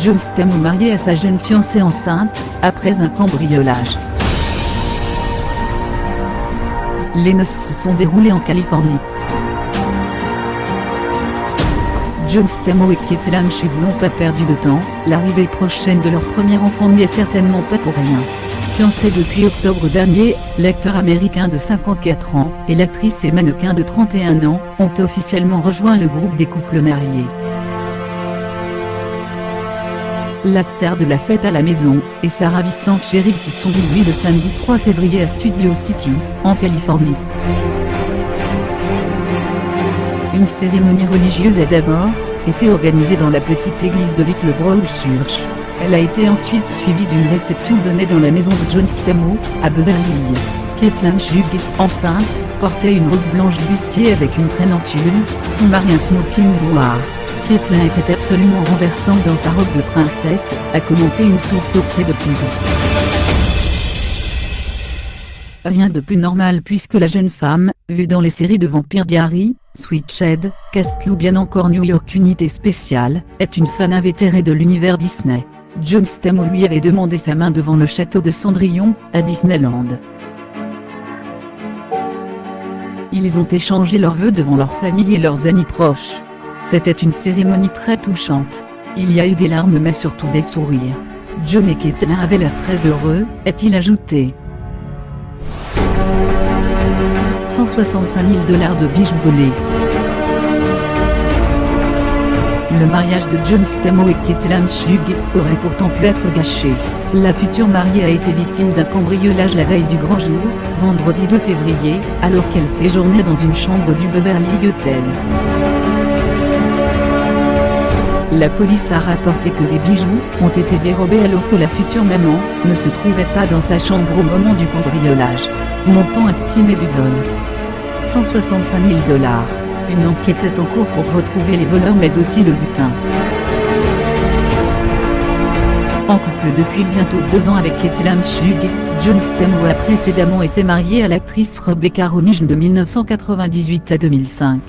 John Stamos marié à sa jeune fiancée enceinte, après un cambriolage. Les noces se sont déroulées en Californie. John Stamos et Kate Lange n'ont pas perdu de temps, l'arrivée prochaine de leur premier enfant n'y est certainement pas pour rien. Fiancés depuis octobre dernier, l'acteur américain de 54 ans et l'actrice et mannequin de 31 ans ont officiellement rejoint le groupe des couples mariés. La star de la fête à la maison et sa ravissante chérie se sont réunis le samedi 3 février à Studio City, en Californie. Une cérémonie religieuse a d'abord été organisée dans la petite église de Little Grove Church. Elle a été ensuite suivie d'une réception donnée dans la maison de John Stamos, à Beverly Hills. Kate Lange, enceinte, portait une robe blanche bustier avec une traîne en tulle, son mari un smoking noir. Kate Lange était absolument renversante dans sa robe de princesse, a commenté une source auprès de Playboy. Rien de plus normal puisque la jeune femme, vue dans les séries de Vampire Diaries, Switched, Castle ou bien encore New York Unité Spéciale, est une fan invétérée de l'univers Disney. John Stamos lui avait demandé sa main devant le château de Cendrillon, à Disneyland. Ils ont échangé leurs vœux devant leur famille et leurs amis proches. C'était une cérémonie très touchante. Il y a eu des larmes mais surtout des sourires. John et Kate Lange avaient l'air très heureux, a-t-il ajouté. 165 000 $ de bijoux volés. Le mariage de John Stamos et Kate Lange aurait pourtant pu être gâché. La future mariée a été victime d'un cambriolage la veille du grand jour, vendredi 2 février, alors qu'elle séjournait dans une chambre du Beverly Hills Hotel. La police a rapporté que des bijoux ont été dérobés alors que la future maman ne se trouvait pas dans sa chambre au moment du cambriolage. Montant estimé du vol. 165 000 $. Une enquête est en cours pour retrouver les voleurs mais aussi le butin. En couple depuis bientôt 2 ans avec Kate Lange, John Stamos a précédemment été marié à l'actrice Rebecca Romijn de 1998 à 2005.